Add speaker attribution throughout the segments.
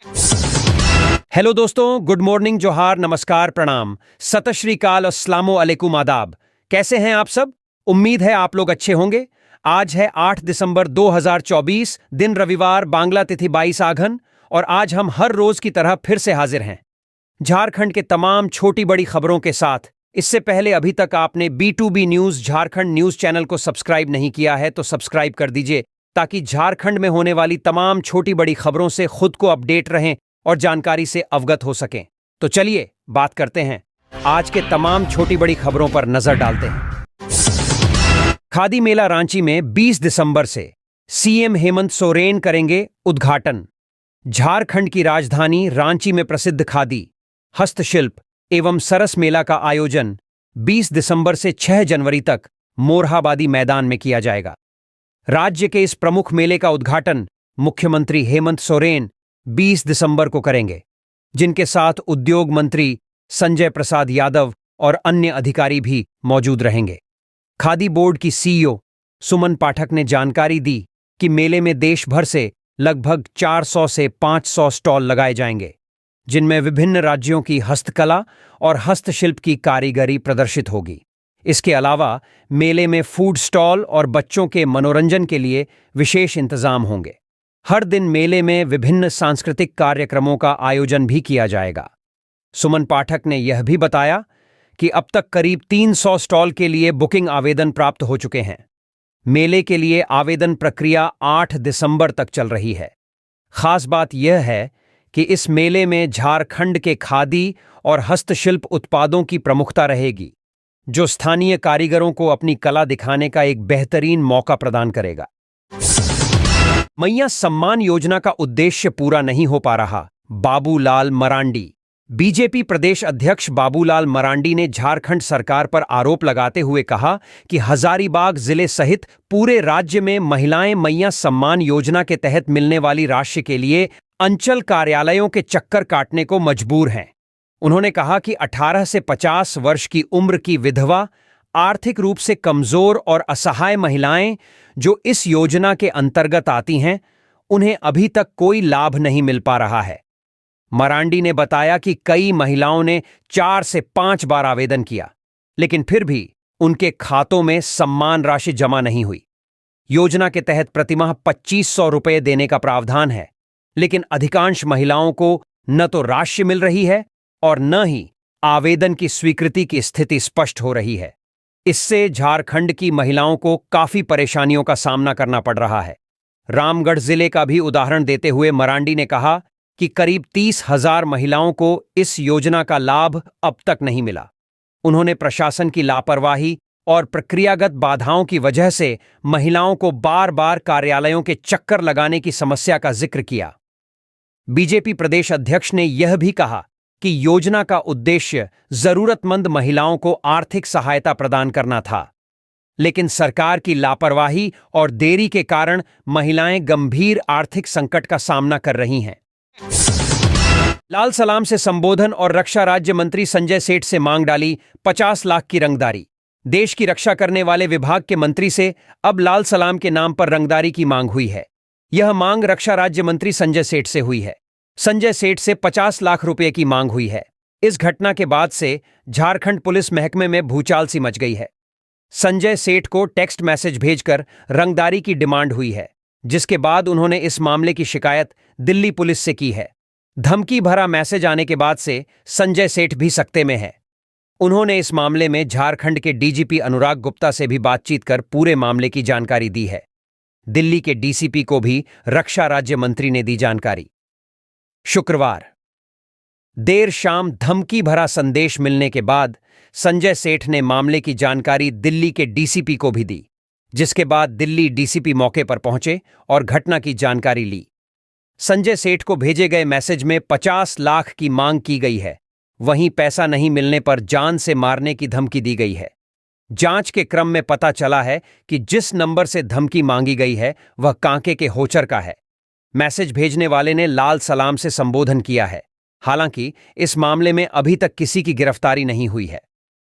Speaker 1: Hello दोस्तों, good morning, जोहार, नमस्कार, प्रणाम, सत श्री अकाल, अस्सलामो अलैकुम, आदाब। कैसे हैं आप सब? उम्मीद है आप लोग अच्छे होंगे। आज है 8 दिसंबर 2024, दिन रविवार, बांग्ला तिथि 22 आघन, और आज हम हर रोज की तरह फिर से हाजिर हैं झारखंड के तमाम छोटी बड़ी खबरों के साथ। इससे पहले अभी तक आपने B2B news Jharkhand news channel को सब्सक्राइब नहीं किया है तो सब्सक्राइब कर दीजिए, ताकि झारखंड में होने वाली तमाम छोटी बड़ी खबरों से खुद को अपडेट रहें और जानकारी से अवगत हो सकें। तो चलिए बात करते हैं आज के तमाम छोटी बड़ी खबरों पर नजर डालते हैं। खादी मेला रांची में 20 दिसंबर से सीएम हेमंत सोरेन करेंगे उद्घाटन। झारखंड की राजधानी रांची में प्रसिद्ध खादी, हस्तशिल्प एवं सरस मेला का आयोजन 20 दिसंबर से 6 जनवरी तक मोरहाबादी मैदान में किया जाएगा। राज्य के इस प्रमुख मेले का उद्घाटन मुख्यमंत्री हेमंत सोरेन 20 दिसंबर को करेंगे, जिनके साथ उद्योग मंत्री संजय प्रसाद यादव और अन्य अधिकारी भी मौजूद रहेंगे। खादी बोर्ड की सीईओ सुमन पाठक ने जानकारी दी कि मेले में देश भर से लगभग 400 से 500 स्टॉल लगाए जाएंगे, जिनमें विभिन्न राज्यों की हस्तकला और हस्तशिल्प की कारीगरी प्रदर्शित होगी। इसके अलावा मेले में फूड स्टॉल और बच्चों के मनोरंजन के लिए विशेष इंतजाम होंगे। हर दिन मेले में विभिन्न सांस्कृतिक कार्यक्रमों का आयोजन भी किया जाएगा। सुमन पाठक ने यह भी बताया कि अब तक करीब 300 स्टॉल के लिए बुकिंग आवेदन प्राप्त हो चुके हैं। मेले के लिए आवेदन प्रक्रिया 8 दिसंबर तक चल रही है। खास बात यह है कि इस मेले में झारखंड के खादी और हस्तशिल्प उत्पादों की प्रमुखता रहेगी, जो स्थानीय कारीगरों को अपनी कला दिखाने का एक बेहतरीन मौका प्रदान करेगा। मैया सम्मान योजना का उद्देश्य पूरा नहीं हो पा रहा, बाबूलाल मरांडी। बीजेपी प्रदेश अध्यक्ष बाबूलाल मरांडी ने झारखंड सरकार पर आरोप लगाते हुए कहा कि हजारीबाग जिले सहित पूरे राज्य में महिलाएं मैया सम्मान योजना के तहत मिलने वाली राशि के लिए अंचल कार्यालयों के चक्कर काटने को मजबूर हैं। उन्होंने कहा कि 18 से 50 वर्ष की उम्र की विधवा, आर्थिक रूप से कमजोर और असहाय महिलाएं जो इस योजना के अंतर्गत आती हैं, उन्हें अभी तक कोई लाभ नहीं मिल पा रहा है। मरांडी ने बताया कि कई महिलाओं ने 4 से 5 बार आवेदन किया, लेकिन फिर भी उनके खातों में सम्मान राशि जमा नहीं हुई। योजना के तहत प्रतिमाह 2500 रुपये देने का प्रावधान है, लेकिन अधिकांश महिलाओं को न तो राशि मिल रही है और न ही आवेदन की स्वीकृति की स्थिति स्पष्ट हो रही है। इससे झारखंड की महिलाओं को काफी परेशानियों का सामना करना पड़ रहा है। रामगढ़ जिले का भी उदाहरण देते हुए मरांडी ने कहा कि करीब 30,000 महिलाओं को इस योजना का लाभ अब तक नहीं मिला। उन्होंने प्रशासन की लापरवाही और प्रक्रियागत बाधाओं की वजह से महिलाओं को बार बार कार्यालयों के चक्कर लगाने की समस्या का जिक्र किया। बीजेपी प्रदेश अध्यक्ष ने यह भी कहा कि योजना का उद्देश्य जरूरतमंद महिलाओं को आर्थिक सहायता प्रदान करना था, लेकिन सरकार की लापरवाही और देरी के कारण महिलाएं गंभीर आर्थिक संकट का सामना कर रही हैं। लाल सलाम से संबोधन और रक्षा राज्य मंत्री संजय सेठ से मांग डाली 50 लाख की रंगदारी। देश की रक्षा करने वाले विभाग के मंत्री से अब लाल सलाम के नाम पर रंगदारी की मांग हुई है। यह मांग रक्षा राज्य मंत्री संजय सेठ से हुई है। संजय सेठ से 50 लाख रुपए की मांग हुई है। इस घटना के बाद से झारखंड पुलिस महकमे में भूचाल सी मच गई है। संजय सेठ को टेक्स्ट मैसेज भेजकर रंगदारी की डिमांड हुई है, जिसके बाद उन्होंने इस मामले की शिकायत दिल्ली पुलिस से की है। धमकी भरा मैसेज आने के बाद से संजय सेठ भी सकते में है। उन्होंने इस मामले में झारखंड के डीजीपी अनुराग गुप्ता से भी बातचीत कर पूरे मामले की जानकारी दी है। दिल्ली के डीसीपी को भी रक्षा राज्य मंत्री ने दी जानकारी। शुक्रवार देर शाम धमकी भरा संदेश मिलने के बाद संजय सेठ ने मामले की जानकारी दिल्ली के डीसीपी को भी दी, जिसके बाद दिल्ली डीसीपी मौके पर पहुंचे और घटना की जानकारी ली। संजय सेठ को भेजे गए मैसेज में 50 लाख की मांग की गई है। वहीं पैसा नहीं मिलने पर जान से मारने की धमकी दी गई है। जांच के क्रम में पता चला है कि जिस नंबर से धमकी मांगी गई है वह कांके के होचर का है। मैसेज भेजने वाले ने लाल सलाम से संबोधन किया है। हालांकि इस मामले में अभी तक किसी की गिरफ्तारी नहीं हुई है।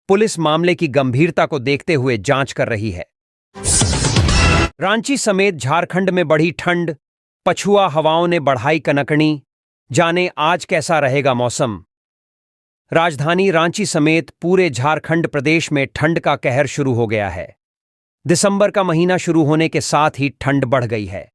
Speaker 1: पुलिस मामले की गंभीरता को देखते हुए जांच कर रही है। रांची समेत झारखंड में बढ़ी ठंड, पछुआ हवाओं ने बढ़ाई कनकनी, जाने आज कैसा रहेगा मौसम। राजधानी रांची समेत पूरे झारखंड प्रदेश में ठंड का कहर शुरू हो गया है। दिसंबर का महीना शुरू होने के साथ ही ठंड बढ़ गई है।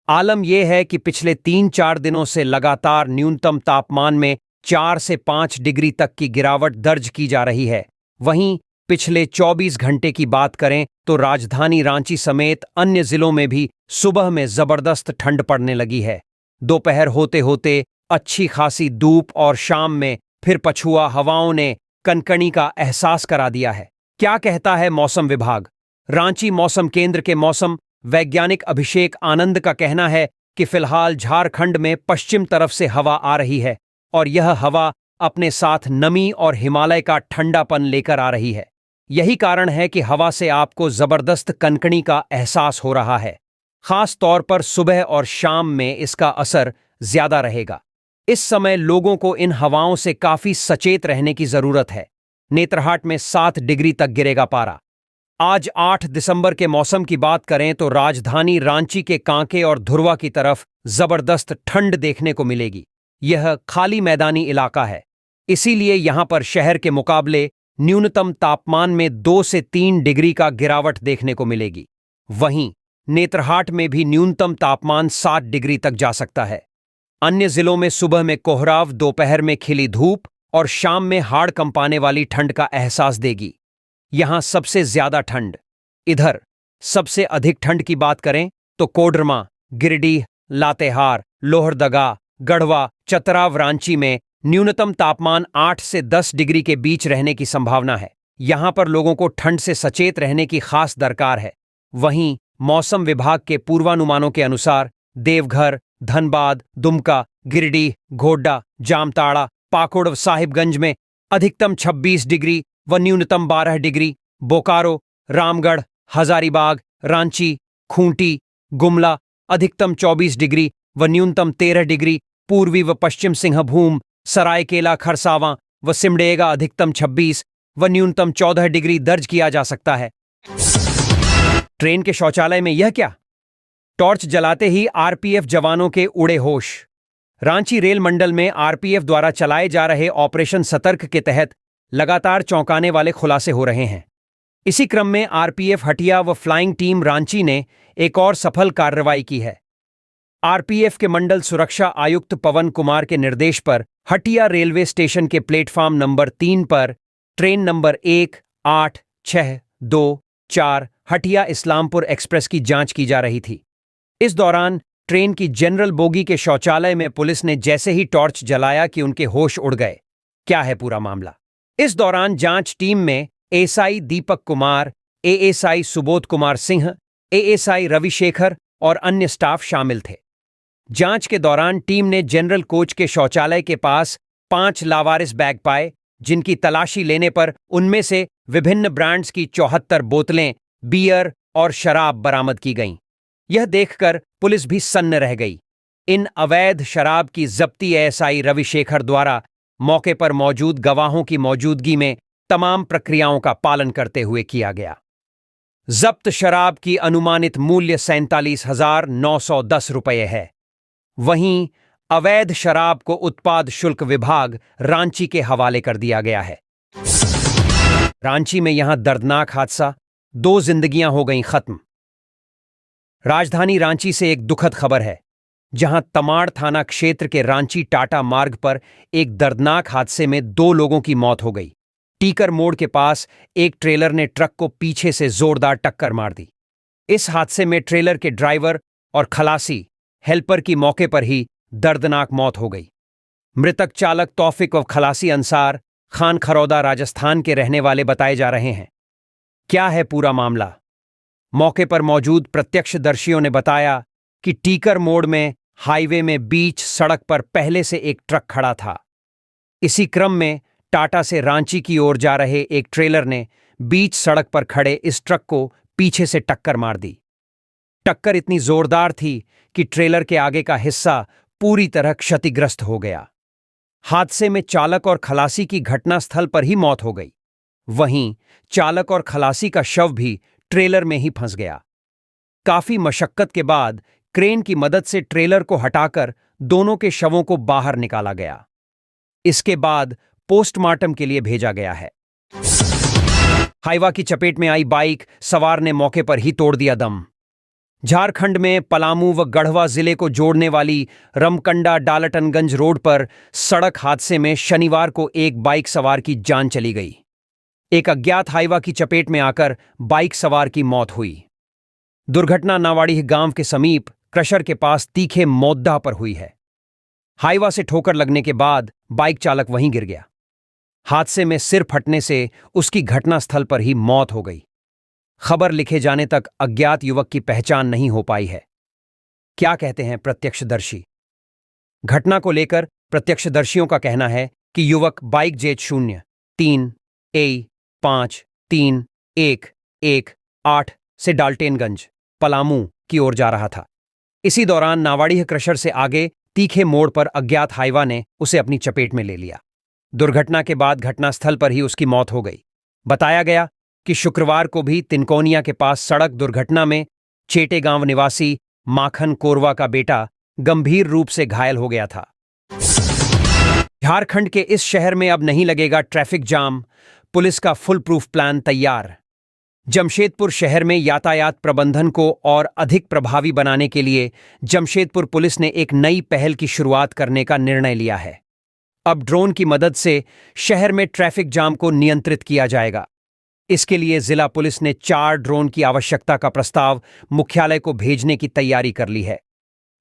Speaker 1: आलम यह है कि पिछले 3-4 दिनों से लगातार न्यूनतम तापमान में 4 से 5 डिग्री तक की गिरावट दर्ज की जा रही है। वहीं पिछले 24 घंटे की बात करें तो राजधानी रांची समेत अन्य जिलों में भी सुबह में जबरदस्त ठंड पड़ने लगी है। दोपहर होते होते अच्छी खासी धूप और शाम में फिर पछुआ हवाओं ने कनकनी का एहसास करा दिया है। क्या कहता है मौसम विभाग? रांची मौसम केंद्र के मौसम वैज्ञानिक अभिषेक आनंद का कहना है कि फिलहाल झारखंड में पश्चिम तरफ से हवा आ रही है और यह हवा अपने साथ नमी और हिमालय का ठंडापन लेकर आ रही है। यही कारण है कि हवा से आपको जबरदस्त कनकनी का एहसास हो रहा है। खास तौर पर सुबह और शाम में इसका असर ज्यादा रहेगा। इस समय लोगों को इन हवाओं से काफी सचेत रहने की जरूरत है। नेतरहाट में 7 डिग्री तक गिरेगा पारा। आज 8 दिसंबर के मौसम की बात करें तो राजधानी रांची के कांके और धुर्वा की तरफ जबरदस्त ठंड देखने को मिलेगी। यह खाली मैदानी इलाका है, इसीलिए यहां पर शहर के मुकाबले न्यूनतम तापमान में 2 से 3 डिग्री का गिरावट देखने को मिलेगी। वहीं नेतरहाट में भी न्यूनतम तापमान 7 डिग्री तक जा सकता है। अन्य जिलों में सुबह में कोहराव, दोपहर में खिली धूप और शाम में हाड़ कंपाने वाली ठंड का एहसास देगी। यहां सबसे ज्यादा ठंड इधर सबसे अधिक ठंड की बात करें तो कोडरमा, गिरिडीह, लातेहार, लोहरदगा, गढ़वा, चतराव, रांची में न्यूनतम तापमान 8 से 10 डिग्री के बीच रहने की संभावना है। यहां पर लोगों को ठंड से सचेत रहने की खास दरकार है। वहीं मौसम विभाग के पूर्वानुमानों के अनुसार देवघर, धनबाद, दुमका, गिरिडीह, गोड्डा, जामताड़ा, पाकुड़ व साहिबगंज में अधिकतम 26 डिग्री व न्यूनतम 12 डिग्री, बोकारो, रामगढ़, हजारीबाग, रांची, खूंटी, गुमला अधिकतम 24 डिग्री व न्यूनतम 13 डिग्री, पूर्वी व पश्चिम सिंहभूम, सरायकेला, खरसावां व सिमडेगा अधिकतम 26 व न्यूनतम 14 डिग्री दर्ज किया जा सकता है। ट्रेन के शौचालय में यह क्या? टॉर्च जलाते ही आरपीएफ जवानों के उड़े होश। रांची रेल मंडल में आरपीएफ द्वारा चलाए जा रहे ऑपरेशन सतर्क के तहत लगातार चौंकाने वाले खुलासे हो रहे हैं। इसी क्रम में आरपीएफ हटिया व फ्लाइंग टीम रांची ने एक और सफल कार्रवाई की है। आरपीएफ के मंडल सुरक्षा आयुक्त पवन कुमार के निर्देश पर हटिया रेलवे स्टेशन के प्लेटफॉर्म नंबर 3 पर train number 18624 Hatia Islampur express की जांच की जा रही थी। इस दौरान ट्रेन की जनरल बोगी के शौचालय में पुलिस ने जैसे ही टॉर्च जलाया कि उनके होश उड़ गए। क्या है पूरा मामला? इस दौरान जांच टीम में ASI Deepak Kumar, ASI Subodh Kumar Singh, ASI Ravishekhar और अन्य स्टाफ शामिल थे। जांच के दौरान टीम ने जनरल कोच के शौचालय के पास 5 लावारिस बैग पाए, जिनकी तलाशी लेने पर उनमें से विभिन्न ब्रांड्स की 74 बोतलें बियर और शराब बरामद की गईं। यह देखकर पुलिस भी सन्न रह गई। इन अवैध शराब की जब्ती एएसआई रविशेखर द्वारा मौके पर मौजूद गवाहों की मौजूदगी में तमाम प्रक्रियाओं का पालन करते हुए किया गया। जब्त शराब की अनुमानित मूल्य 47,910 रुपये है। वहीं अवैध शराब को उत्पाद शुल्क विभाग रांची के हवाले कर दिया गया है। रांची में यहां दर्दनाक हादसा, 2 जिंदगियां हो गईं खत्म। राजधानी रांची से एक दुखद खबर है, जहां तमाड़ थाना क्षेत्र के रांची टाटा मार्ग पर एक दर्दनाक हादसे में 2 लोगों की मौत हो गई। टीकर मोड़ के पास एक ट्रेलर ने ट्रक को पीछे से जोरदार टक्कर मार दी। इस हादसे में ट्रेलर के ड्राइवर और खलासी हेल्पर की मौके पर ही दर्दनाक मौत हो गई। मृतक चालक तौफिक व खलासी अंसार खान खरौदा राजस्थान के रहने वाले बताए जा रहे हैं। क्या है पूरा मामला? मौके पर मौजूद प्रत्यक्षदर्शियों ने बताया कि टीकर मोड़ में हाईवे में बीच सड़क पर पहले से एक ट्रक खड़ा था। इसी क्रम में टाटा से रांची की ओर जा रहे एक ट्रेलर ने बीच सड़क पर खड़े इस ट्रक को पीछे से टक्कर मार दी। टक्कर इतनी जोरदार थी कि ट्रेलर के आगे का हिस्सा पूरी तरह क्षतिग्रस्त हो गया। हादसे में चालक और खलासी की घटनास्थल पर ही मौत हो गई। वहीं चालक और खलासी का शव भी ट्रेलर में ही फंस गया। काफी मशक्कत के बाद क्रेन की मदद से ट्रेलर को हटाकर दोनों के शवों को बाहर निकाला गया। इसके बाद पोस्टमार्टम के लिए भेजा गया है। हाइवा की चपेट में आई बाइक सवार ने मौके पर ही तोड़ दिया दम। झारखंड में पलामू व गढ़वा जिले को जोड़ने वाली रमकंडा डालटनगंज रोड पर सड़क हादसे में शनिवार को एक बाइक सवार की जान चली गई। एक अज्ञात हाइवा की चपेट में आकर बाइक सवार की मौत हुई। दुर्घटना नावाडीह गांव के समीप क्रशर के पास तीखे मोद्दा पर हुई है। हाइवा से ठोकर लगने के बाद बाइक चालक वहीं गिर गया। हादसे में सिर फटने से उसकी घटनास्थल पर ही मौत हो गई। खबर लिखे जाने तक अज्ञात युवक की पहचान नहीं हो पाई है। क्या कहते हैं प्रत्यक्षदर्शी? घटना को लेकर प्रत्यक्षदर्शियों का कहना है कि युवक बाइक J03A531118 से डाल्टेनगंज पलामू की ओर जा रहा था। इसी दौरान नावाडीह क्रशर से आगे तीखे मोड़ पर अज्ञात हाइवा ने उसे अपनी चपेट में ले लिया। दुर्घटना के बाद घटनास्थल पर ही उसकी मौत हो गई। बताया गया कि शुक्रवार को भी तिनकोनिया के पास सड़क दुर्घटना में चेटे गांव निवासी माखन कोरवा का बेटा गंभीर रूप से घायल हो गया था। झारखंड के इस शहर में अब नहीं लगेगा ट्रैफिक जाम, पुलिस का फुल प्रूफ प्लान तैयार। जमशेदपुर शहर में यातायात प्रबंधन को और अधिक प्रभावी बनाने के लिए जमशेदपुर पुलिस ने एक नई पहल की शुरुआत करने का निर्णय लिया है। अब ड्रोन की मदद से शहर में ट्रैफिक जाम को नियंत्रित किया जाएगा। इसके लिए जिला पुलिस ने 4 ड्रोन की आवश्यकता का प्रस्ताव मुख्यालय को भेजने की तैयारी कर ली है।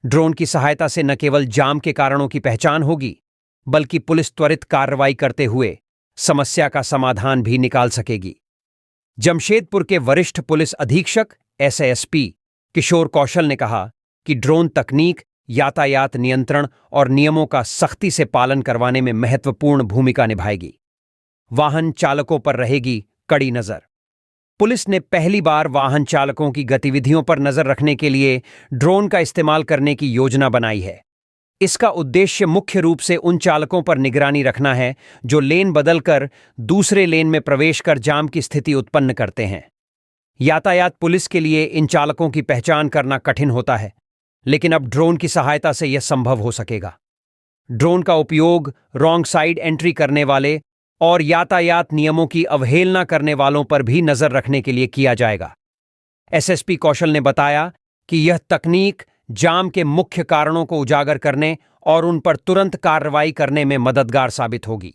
Speaker 1: ड्रोन की सहायता से न केवल जाम के कारणों की पहचान होगी, बल्कि पुलिस त्वरित कार्रवाई करते हुए समस्या का समाधान भी निकाल सकेगी। जमशेदपुर के वरिष्ठ पुलिस अधीक्षक SASP किशोर कौशल ने कहा कि ड्रोन तकनीक यातायात नियंत्रण और नियमों का सख्ती से पालन करवाने में महत्वपूर्ण भूमिका निभाएगी। वाहन चालकों पर रहेगी कड़ी नजर। पुलिस ने पहली बार वाहन चालकों की गतिविधियों पर नजर रखने के लिए ड्रोन का इस्तेमाल करने की योजना बनाई है। इसका उद्देश्य मुख्य रूप से उन चालकों पर निगरानी रखना है जो लेन बदलकर दूसरे लेन में प्रवेश कर जाम की स्थिति उत्पन्न करते हैं। यातायात पुलिस के लिए इन चालकों की पहचान करना कठिन होता है, लेकिन अब ड्रोन की सहायता से यह संभव हो सकेगा। ड्रोन का उपयोग रॉन्ग साइड एंट्री करने वाले और यातायात नियमों की अवहेलना करने वालों पर भी नजर रखने के लिए किया जाएगा। SSP कौशल ने बताया कि यह तकनीक जाम के मुख्य कारणों को उजागर करने और उन पर तुरंत कार्रवाई करने में मददगार साबित होगी।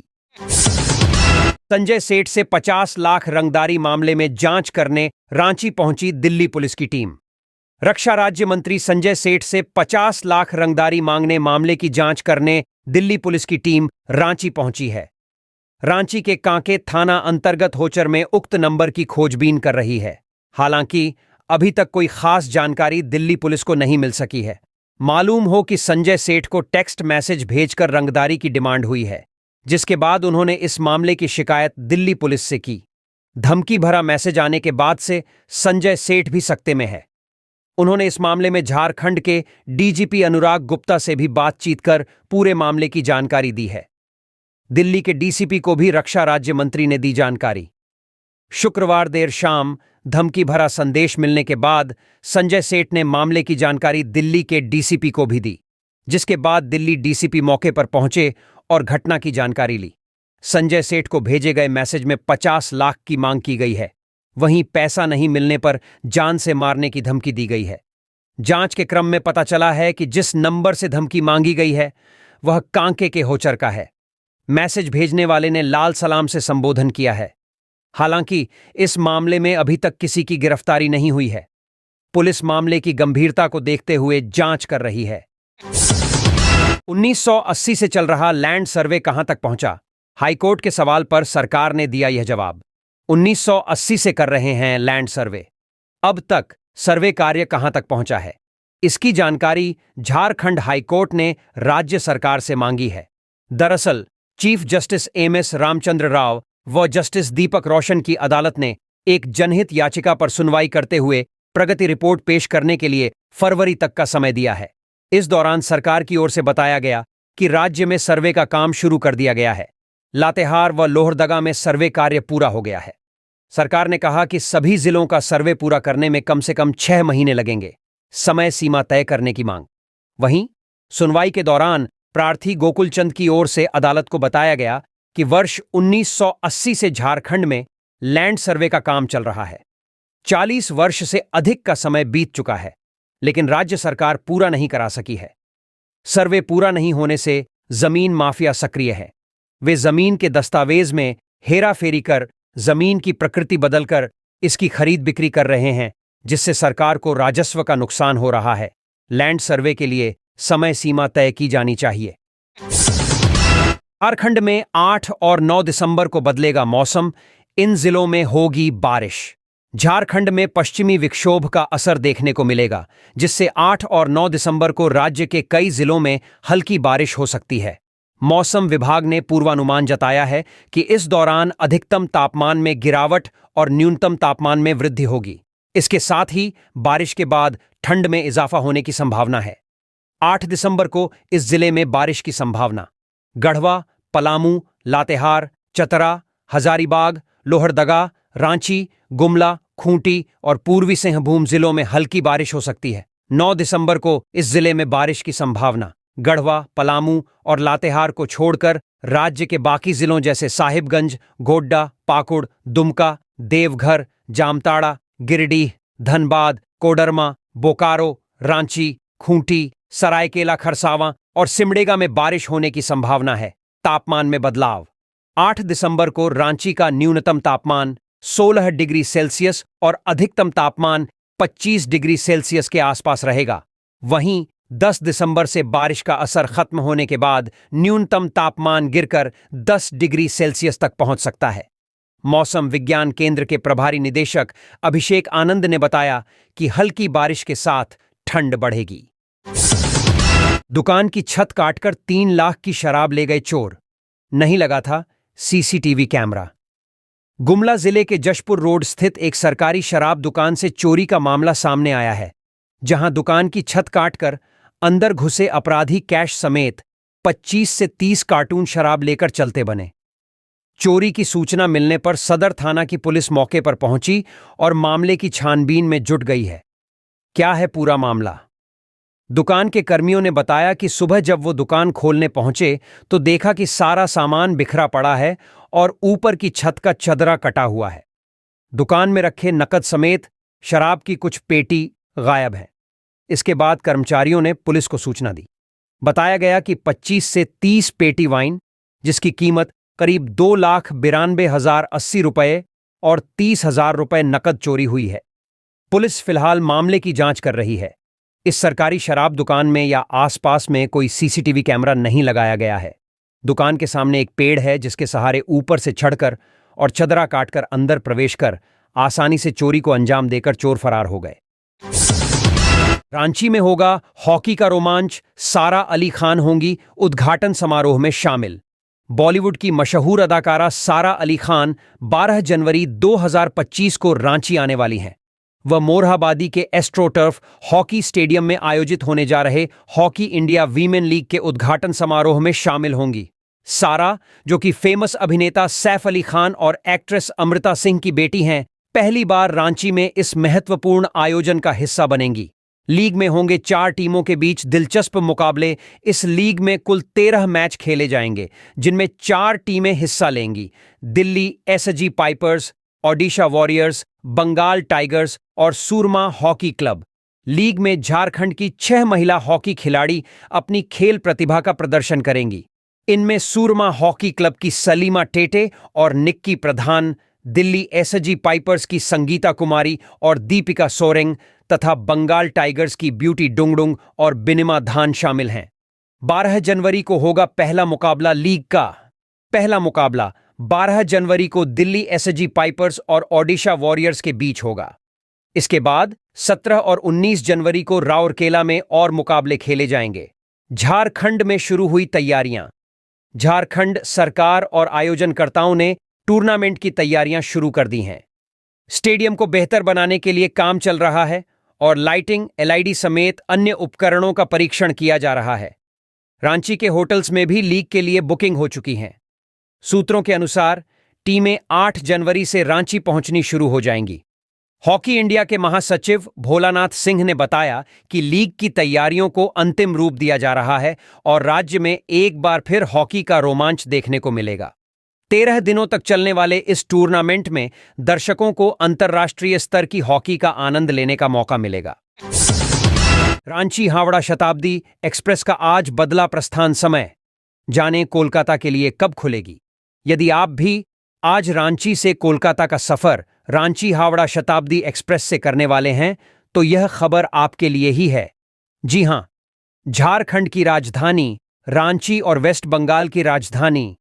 Speaker 1: संजय सेठ से 50 लाख रंगदारी मामले में जांच करने रांची पहुंची दिल्ली पुलिस की टीम। रक्षा राज्य मंत्री संजय सेठ से 50 लाख रंगदारी मांगने मामले की जांच करने दिल्ली पुलिस की टीम रांची पहुंची है। रांची के कांके थाना अंतर्गत होचर में उक्त नंबर की खोजबीन कर रही है। हालांकि अभी तक कोई खास जानकारी दिल्ली पुलिस को नहीं मिल सकी है। मालूम हो कि संजय सेठ को टेक्स्ट मैसेज भेजकर रंगदारी की डिमांड हुई है, जिसके बाद उन्होंने इस मामले की शिकायत दिल्ली पुलिस से की। धमकी भरा मैसेज आने के बाद से संजय सेठ भी सकते में है। उन्होंने इस मामले में झारखंड के DGP अनुराग गुप्ता से भी बातचीत कर पूरे मामले की जानकारी दी है। दिल्ली के DCP को भी रक्षा राज्य मंत्री ने दी जानकारी। शुक्रवार देर शाम धमकी भरा संदेश मिलने के बाद संजय सेठ ने मामले की जानकारी दिल्ली के DCP को भी दी, जिसके बाद दिल्ली DCP मौके पर पहुंचे और घटना की जानकारी ली। संजय सेठ को भेजे गए मैसेज में 50 लाख की मांग की गई है। वहीं पैसा नहीं मिलने पर जान से मारने की धमकी दी गई है। जांच के क्रम में पता चला है कि जिस नंबर से धमकी मांगी गई है वह कांके के होचर का है। मैसेज भेजने वाले ने लाल सलाम से संबोधन किया है। हालांकि इस मामले में अभी तक किसी की गिरफ्तारी नहीं हुई है। पुलिस मामले की गंभीरता को देखते हुए जांच कर रही है। 1980 से चल रहा लैंड सर्वे कहां तक पहुंचा? हाईकोर्ट के सवाल पर सरकार ने दिया यह जवाब। 1980 से कर रहे हैं लैंड सर्वे। अब तक सर्वे कार्य कहां तक पहुंचा है, इसकी जानकारी झारखंड हाईकोर्ट ने राज्य सरकार से मांगी है। दरअसल chief justice MS Ramchandra Rao व जस्टिस दीपक रोशन की अदालत ने एक जनहित याचिका पर सुनवाई करते हुए प्रगति रिपोर्ट पेश करने के लिए फरवरी तक का समय दिया है। इस दौरान सरकार की ओर से बताया गया कि राज्य में सर्वे का काम शुरू कर दिया गया है। लातेहार व लोहरदगा में सर्वे कार्य पूरा हो गया है। सरकार ने कहा कि सभी जिलों का सर्वे पूरा करने में कम से कम 6 महीने लगेंगे। समय सीमा तय करने की मांग। वहीं सुनवाई के दौरान प्रार्थी गोकुलचंद की ओर से अदालत को बताया गया कि वर्ष 1980 से झारखंड में लैंड सर्वे का काम चल रहा है। 40 वर्ष से अधिक का समय बीत चुका है, लेकिन राज्य सरकार पूरा नहीं करा सकी है। सर्वे पूरा नहीं होने से जमीन माफिया सक्रिय है। वे जमीन के दस्तावेज में हेराफेरी कर जमीन की प्रकृति बदलकर इसकी खरीद बिक्री कर रहे हैं, जिससे सरकार को राजस्व का नुकसान हो रहा है। लैंड सर्वे के लिए समय सीमा तय की जानी चाहिए। झारखंड में 8 और 9 दिसंबर को बदलेगा मौसम। इन जिलों में होगी बारिश। झारखंड में पश्चिमी विक्षोभ का असर देखने को मिलेगा, जिससे 8 और 9 दिसंबर को राज्य के कई जिलों में हल्की बारिश हो सकती है। मौसम विभाग ने पूर्वानुमान जताया है कि इस दौरान अधिकतम तापमान में गिरावट और न्यूनतम तापमान में वृद्धि होगी। इसके साथ ही बारिश के बाद ठंड में इजाफा होने की संभावना है। 8 दिसंबर को इस जिले में बारिश की संभावना। गढ़वा, पलामू, लातेहार, चतरा, हजारीबाग, लोहरदगा, रांची, गुमला, खूंटी और पूर्वी सिंहभूम जिलों में हल्की बारिश हो सकती है। 9 दिसंबर को इस जिले में बारिश की संभावना। गढ़वा, पलामू और लातेहार को छोड़कर राज्य के बाकी जिलों जैसे साहिबगंज, गोड्डा, पाकुड़, दुमका, देवघर, जामताड़ा, गिरिडीह, धनबाद, कोडरमा, बोकारो, रांची, खूंटी, सरायकेला खरसावां और सिमडेगा में बारिश होने की संभावना है। तापमान में बदलाव। 8 दिसंबर को रांची का न्यूनतम तापमान 16 डिग्री सेल्सियस और अधिकतम तापमान 25 डिग्री सेल्सियस के आसपास रहेगा। वहीं 10 दिसंबर से बारिश का असर खत्म होने के बाद न्यूनतम तापमान गिरकर 10 डिग्री सेल्सियस तक पहुंच सकता है। मौसम विज्ञान केंद्र के प्रभारी निदेशक अभिषेक आनंद ने बताया कि हल्की बारिश के साथ ठंड बढ़ेगी। दुकान की छत काटकर 3 लाख की शराब ले गए चोर। नहीं लगा था सीसीटीवी कैमरा। गुमला जिले के जशपुर रोड स्थित एक सरकारी शराब दुकान से चोरी का मामला सामने आया है, जहां दुकान की छत काटकर अंदर घुसे अपराधी कैश समेत 25 से 30 कार्टून शराब लेकर चलते बने। चोरी की सूचना मिलने पर सदर थाना की पुलिस मौके पर पहुंची और मामले की छानबीन में जुट गई है। क्या है पूरा मामला? दुकान के कर्मियों ने बताया कि सुबह जब वो दुकान खोलने पहुंचे तो देखा कि सारा सामान बिखरा पड़ा है और ऊपर की छत का चदरा कटा हुआ है। दुकान में रखे नकद समेत शराब की कुछ पेटी गायब है। इसके बाद कर्मचारियों ने पुलिस को सूचना दी। बताया गया कि 25 से 30 पेटी वाइन, जिसकी कीमत करीब 2,92,080 रुपये और 30,000 रुपये नकद चोरी हुई है। पुलिस फिलहाल मामले की जांच कर रही है। इस सरकारी शराब दुकान में या आसपास में कोई सीसीटीवी कैमरा नहीं लगाया गया है। दुकान के सामने एक पेड़ है, जिसके सहारे ऊपर से चढ़कर और चदरा काटकर अंदर प्रवेश कर आसानी से चोरी को अंजाम देकर चोर फरार हो गए। रांची में होगा हॉकी का रोमांच। सारा अली खान होंगी उद्घाटन समारोह में शामिल। बॉलीवुड की मशहूर अदाकारा सारा अली खान 12 जनवरी 2025 को रांची आने वाली हैं। वह मोरहाबादी के एस्ट्रोटर्फ हॉकी स्टेडियम में आयोजित होने जा रहे हॉकी इंडिया वीमेन लीग के उद्घाटन समारोह में शामिल होंगी। सारा, जो कि फेमस अभिनेता सैफ अली खान और एक्ट्रेस अमृता सिंह की बेटी हैं, पहली बार रांची में इस महत्वपूर्ण आयोजन का हिस्सा बनेंगी। लीग में होंगे 4 टीमों के बीच दिलचस्प मुकाबले। इस लीग में कुल 13 मैच खेले जाएंगे, जिनमें 4 टीमें हिस्सा लेंगी। Delhi SG pipers, Odisha warriors, Bengal tigers और सूरमा हॉकी क्लब। लीग में झारखंड की 6 महिला हॉकी खिलाड़ी अपनी खेल प्रतिभा का प्रदर्शन करेंगी। इनमें सूरमा हॉकी क्लब की सलीमा टेटे और निक्की प्रधान, दिल्ली एसजी पाइपर्स की संगीता कुमारी और दीपिका सोरेंग तथा बंगाल टाइगर्स की ब्यूटी डुंगडुंग और बिनिमा धान शामिल हैं। 12 जनवरी को होगा पहला मुकाबला लीग का। पहला मुकाबला 12 जनवरी को दिल्ली एसजी पाइपर्स और ओडिशा वॉरियर्स के बीच होगा। इसके बाद 17 और 19 जनवरी को राउरकेला में और मुकाबले खेले जाएंगे। झारखंड में शुरू हुई तैयारियां। झारखंड सरकार और आयोजनकर्ताओं ने टूर्नामेंट की तैयारियां शुरू कर दी हैं। स्टेडियम को बेहतर बनाने के लिए काम चल रहा है और लाइटिंग, एलईडी समेत अन्य उपकरणों का परीक्षण किया जा रहा है। रांची के होटल्स में भी लीग के लिए बुकिंग हो चुकी हैं। सूत्रों के अनुसार टीमें 8 जनवरी से रांची पहुंचनी शुरू हो जाएंगी। हॉकी इंडिया के महासचिव भोलानाथ सिंह ने बताया कि लीग की तैयारियों को अंतिम रूप दिया जा रहा है और राज्य में एक बार फिर हॉकी का रोमांच देखने को मिलेगा। 13 दिनों तक चलने वाले इस टूर्नामेंट में दर्शकों को अंतर्राष्ट्रीय स्तर की हॉकी का आनंद लेने का मौका मिलेगा। रांची हावड़ा शताब्दी एक्सप्रेस का आज बदला प्रस्थान समय। जानें कोलकाता के लिए कब खुलेगी। यदि आप भी आज रांची से कोलकाता का सफर रांची हावड़ा शताब्दी एक्सप्रेस से करने वाले हैं तो यह खबर आपके लिए ही है। जी हां, झारखंड की राजधानी रांची और वेस्ट बंगाल की राजधानी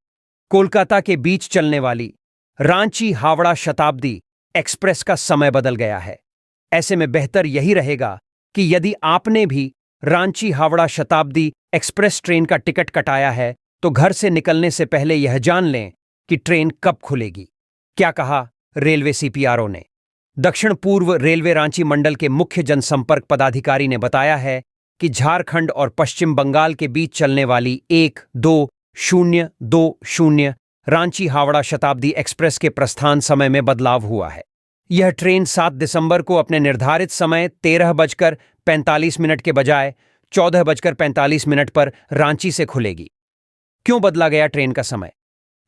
Speaker 1: कोलकाता के बीच चलने वाली रांची हावड़ा शताब्दी एक्सप्रेस का समय बदल गया है। ऐसे में बेहतर यही रहेगा कि यदि आपने भी रांची हावड़ा शताब्दी एक्सप्रेस ट्रेन का टिकट कटाया है तो घर से निकलने से पहले यह जान लें कि ट्रेन कब खुलेगी। क्या कहा रेलवे सीपीआरओ ने। दक्षिण पूर्व रेलवे रांची मंडल के मुख्य जनसंपर्क पदाधिकारी ने बताया है कि झारखंड और पश्चिम बंगाल के बीच चलने वाली 1220 रांची हावड़ा शताब्दी एक्सप्रेस के प्रस्थान समय में बदलाव हुआ है। यह ट्रेन 7 दिसंबर को अपने निर्धारित समय 13:45 के बजाय 14:45 पर रांची से खुलेगी। क्यों बदला गया ट्रेन का समय?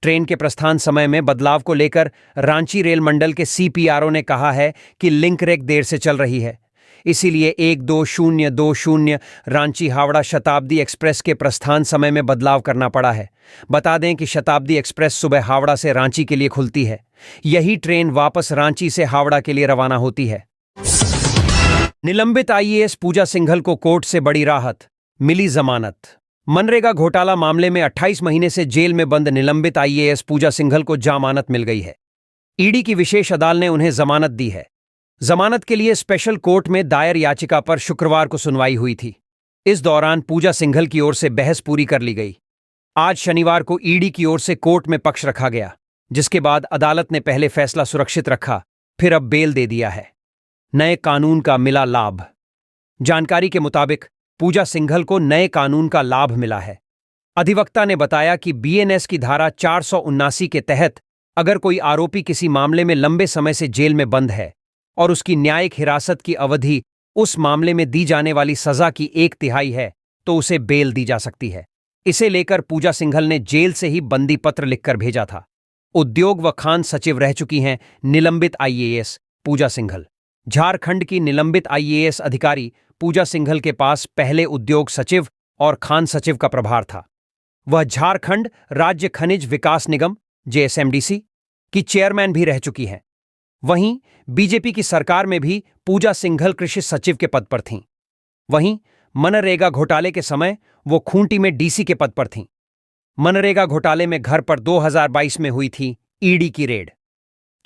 Speaker 1: ट्रेन के प्रस्थान समय में बदलाव को लेकर रांची रेल मंडल के सीपीआरओ ने कहा है कि लिंक रेक देर से चल रही है, इसीलिए 1220 रांची हावड़ा शताब्दी एक्सप्रेस के प्रस्थान समय में बदलाव करना पड़ा है। बता दें कि शताब्दी एक्सप्रेस सुबह हावड़ा से रांची के लिए खुलती है। यही ट्रेन वापस रांची से हावड़ा के लिए रवाना होती है। निलंबित आईएएस पूजा सिंघल को कोर्ट से बड़ी राहत, मिली जमानत। मनरेगा घोटाला मामले में 28 महीने से जेल में बंद निलंबित आईएएस पूजा सिंघल को जमानत मिल गई है। ईडी की विशेष अदालत ने उन्हें जमानत दी है। जमानत के लिए स्पेशल कोर्ट में दायर याचिका पर शुक्रवार को सुनवाई हुई थी। इस दौरान पूजा सिंघल की ओर से बहस पूरी कर ली गई। आज शनिवार को ईडी की ओर से कोर्ट में पक्ष रखा गया, जिसके बाद अदालत ने पहले फैसला सुरक्षित रखा, फिर अब बेल दे दिया है। नए कानून का मिला लाभ। जानकारी के मुताबिक पूजा सिंघल को नए कानून का लाभ मिला है। अधिवक्ता ने बताया कि बीएनएस की धारा 479 के तहत अगर कोई आरोपी किसी मामले में लंबे समय से जेल में बंद है और उसकी न्यायिक हिरासत की अवधि उस मामले में दी जाने वाली सजा की 1/3 है तो उसे बेल दी जा सकती है। इसे लेकर पूजा सिंघल ने जेल से ही बंदी पत्र लिखकर भेजा था। उद्योग व खान सचिव रह चुकी हैं निलंबित आईएएस पूजा सिंघल। झारखंड की निलंबित आईएएस अधिकारी पूजा सिंघल के पास पहले उद्योग सचिव और खान सचिव का प्रभार था। वह झारखंड राज्य खनिज विकास निगम जेएसएमडीसी की चेयरमैन भी रह चुकी हैं। वहीं बीजेपी की सरकार में भी पूजा सिंघल कृषि सचिव के पद पर थीं। वहीं मनरेगा घोटाले के समय वो खूंटी में डीसी के पद पर थीं। मनरेगा घोटाले में घर पर 2022 में हुई थी ईडी की रेड।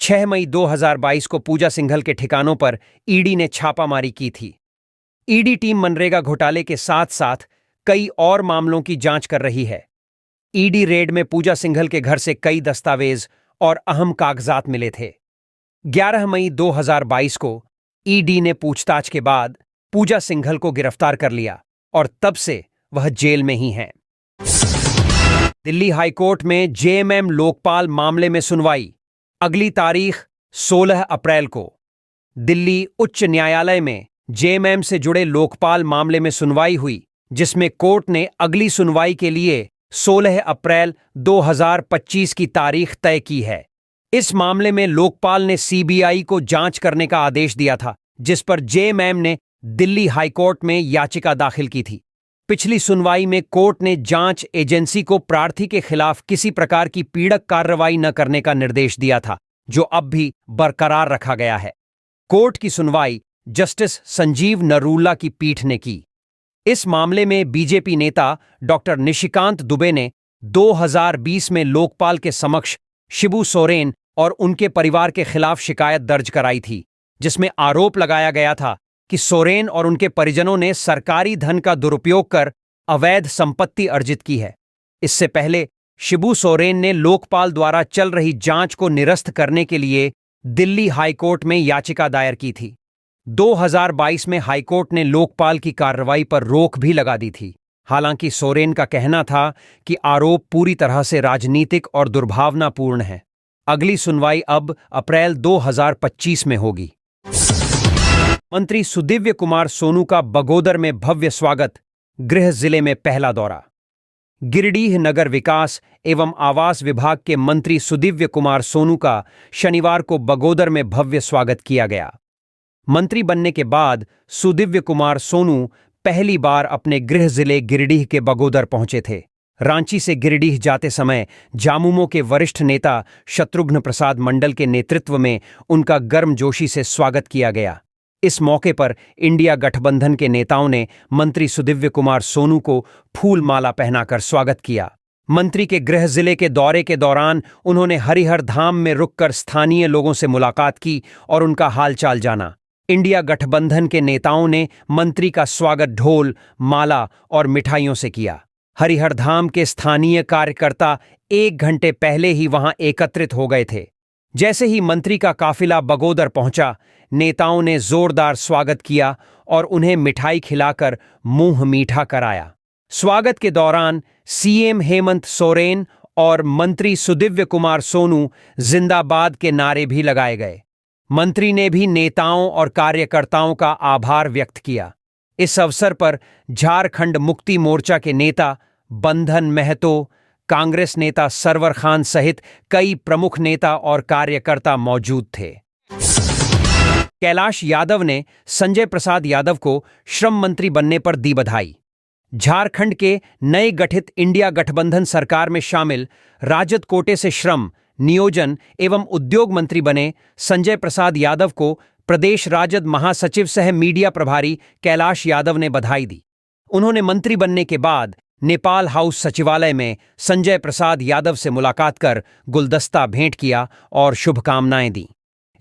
Speaker 1: 6 मई 2022 को पूजा सिंघल के ठिकानों पर ईडी ने छापामारी की थी। ईडी टीम मनरेगा घोटाले के साथ साथ कई और मामलों की जांच कर रही है। ईडी रेड में पूजा सिंघल के घर से कई दस्तावेज और अहम कागजात मिले थे। 11 मई 2022 को ईडी ने पूछताछ के बाद पूजा सिंघल को गिरफ्तार कर लिया और तब से वह जेल में ही हैं। दिल्ली हाईकोर्ट में जेएमएम लोकपाल मामले में सुनवाई। अगली तारीख 16 अप्रैल को दिल्ली उच्च न्यायालय में जेएमएम से जुड़े लोकपाल मामले में सुनवाई हुई, जिसमें कोर्ट ने अगली सुनवाई के लिए 16 अप्रैल 2025 की तारीख तय की है। इस मामले में लोकपाल ने सीबीआई को जांच करने का आदेश दिया था, जिस पर जेएमएम ने दिल्ली हाईकोर्ट में याचिका दाखिल की थी। पिछली सुनवाई में कोर्ट ने जांच एजेंसी को प्रार्थी के खिलाफ किसी प्रकार की पीड़क कार्रवाई न करने का निर्देश दिया था, जो अब भी बरकरार रखा गया है। कोर्ट की सुनवाई जस्टिस संजीव नरूला की पीठ ने की। इस मामले में बीजेपी नेता डॉक्टर निशिकांत दुबे ने 2020 में लोकपाल के समक्ष शिबू सोरेन और उनके परिवार के खिलाफ शिकायत दर्ज कराई थी, जिसमें आरोप लगाया गया था कि सोरेन और उनके परिजनों ने सरकारी धन का दुरुपयोग कर अवैध संपत्ति अर्जित की है। इससे पहले शिबू सोरेन ने लोकपाल द्वारा चल रही जांच को निरस्त करने के लिए दिल्ली हाईकोर्ट में याचिका दायर की थी। 2022 में हाईकोर्ट ने लोकपाल की कार्रवाई पर रोक भी लगा दी थी। हालांकि सोरेन का कहना था कि आरोप पूरी तरह से राजनीतिक और दुर्भावनापूर्ण है। अगली सुनवाई अब अप्रैल 2025 में होगी। मंत्री सुदिव्य कुमार सोनू का बगोदर में भव्य स्वागत, गृह जिले में पहला दौरा। गिरिडीह नगर विकास एवं आवास विभाग के मंत्री सुदिव्य कुमार सोनू का शनिवार को बगोदर में भव्य स्वागत किया गया। मंत्री बनने के बाद सुदिव्य कुमार सोनू पहली बार अपने गृह जिले गिरिडीह के बगोदर पहुंचे थे। रांची से गिरिडीह जाते समय झामुमो के वरिष्ठ नेता शत्रुघ्न प्रसाद मंडल के नेतृत्व में उनका गर्मजोशी से स्वागत किया गया। इस मौके पर इंडिया गठबंधन के नेताओं ने मंत्री सुदिव्य कुमार सोनू को फूल माला पहनाकर स्वागत किया। मंत्री के गृह जिले के दौरे के दौरान उन्होंने हरिहर धाम में रुककर स्थानीय लोगों से मुलाकात की और उनका हालचाल जाना। इंडिया गठबंधन के नेताओं ने मंत्री का स्वागत ढोल, माला और मिठाइयों से किया। हरिहर धाम के स्थानीय कार्यकर्ता 1 घंटे पहले ही वहां एकत्रित हो गए थे। जैसे ही मंत्री का काफिला बगोदर पहुंचा, नेताओं ने जोरदार स्वागत किया और उन्हें मिठाई खिलाकर मुंह मीठा कराया। स्वागत के दौरान सीएम हेमंत सोरेन और मंत्री सुदिव्य कुमार सोनू जिंदाबाद के नारे भी लगाए गए। मंत्री ने भी नेताओं और कार्यकर्ताओं का आभार व्यक्त किया। इस अवसर पर झारखंड मुक्ति मोर्चा के नेता बंधन महतो, कांग्रेस नेता सरवर खान सहित कई प्रमुख नेता और कार्यकर्ता मौजूद थे। कैलाश यादव ने संजय प्रसाद यादव को श्रम मंत्री बनने पर दी बधाई। झारखंड के नए गठित इंडिया गठबंधन सरकार में शामिल राजद कोटे से श्रम, नियोजन एवं उद्योग मंत्री बने संजय प्रसाद यादव को प्रदेश राजद महासचिव सह मीडिया प्रभारी कैलाश यादव ने बधाई दी। उन्होंने मंत्री बनने के बाद नेपाल हाउस सचिवालय में संजय प्रसाद यादव से मुलाकात कर गुलदस्ता भेंट किया और शुभकामनाएं दी।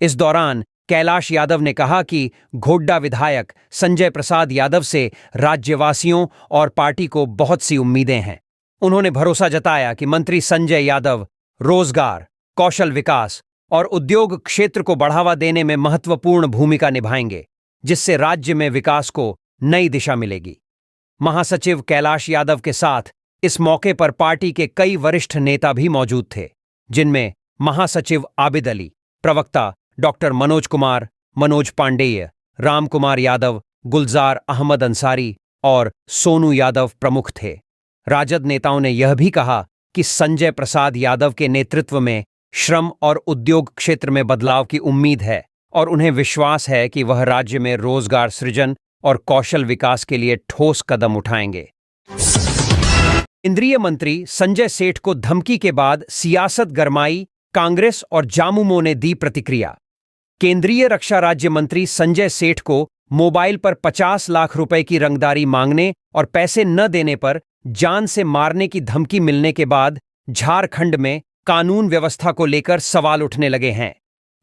Speaker 1: इस दौरान कैलाश यादव ने कहा कि घोड्डा विधायक संजय प्रसाद यादव से राज्यवासियों और पार्टी को बहुत सी उम्मीदें हैं। उन्होंने भरोसा जताया कि मंत्री संजय यादव रोजगार, कौशल विकास और उद्योग क्षेत्र को बढ़ावा देने में महत्वपूर्ण भूमिका निभाएंगे, जिससे राज्य में विकास को नई दिशा मिलेगी। महासचिव कैलाश यादव के साथ इस मौके पर पार्टी के कई वरिष्ठ नेता भी मौजूद थे, जिनमें महासचिव आबिद अली, प्रवक्ता डॉक्टर मनोज कुमार, मनोज पांडेय, राम कुमार यादव, गुलजार अहमद अंसारी और सोनू यादव प्रमुख थे। राजद नेताओं ने यह भी कहा कि संजय प्रसाद यादव के नेतृत्व में श्रम और उद्योग क्षेत्र में बदलाव की उम्मीद है और उन्हें विश्वास है कि वह राज्य में रोजगार सृजन और कौशल विकास के लिए ठोस कदम उठाएंगे। केंद्रीय मंत्री संजय सेठ को धमकी के बाद सियासत गरमाई, कांग्रेस और झामुमो ने दी प्रतिक्रिया। केंद्रीय रक्षा राज्य मंत्री संजय सेठ को मोबाइल पर 50 लाख रुपए की रंगदारी मांगने और पैसे न देने पर जान से मारने की धमकी मिलने के बाद झारखंड में कानून व्यवस्था को लेकर सवाल उठने लगे हैं।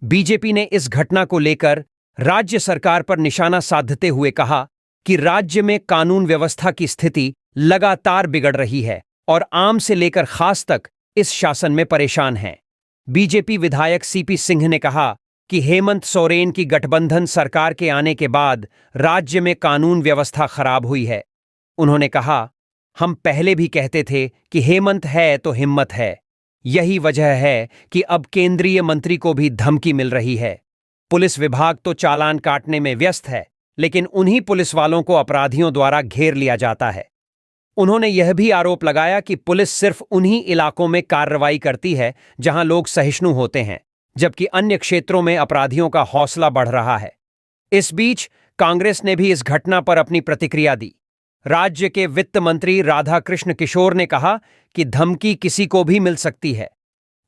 Speaker 1: बीजेपी ने इस घटना को लेकर राज्य सरकार पर निशाना साधते हुए कहा कि राज्य में कानून व्यवस्था की स्थिति लगातार बिगड़ रही है और आम से लेकर खास तक इस शासन में परेशान हैं। बीजेपी विधायक सीपी सिंह ने कहा कि हेमंत सोरेन की गठबंधन सरकार के आने के बाद राज्य में कानून व्यवस्था खराब हुई है। उन्होंने कहा, हम पहले भी कहते थे कि हेमंत है तो हिम्मत है। यही वजह है कि अब केंद्रीय मंत्री को भी धमकी मिल रही है। पुलिस विभाग तो चालान काटने में व्यस्त है, लेकिन उन्हीं पुलिस वालों को अपराधियों द्वारा घेर लिया जाता है। उन्होंने यह भी आरोप लगाया कि पुलिस सिर्फ उन्हीं इलाकों में कार्रवाई करती है जहां लोग सहिष्णु होते हैं, जबकि अन्य क्षेत्रों में अपराधियों का हौसला बढ़ रहा है। इस बीच कांग्रेस ने भी इस घटना पर अपनी प्रतिक्रिया दी। राज्य के वित्त मंत्री राधाकृष्ण किशोर ने कहा कि धमकी किसी को भी मिल सकती है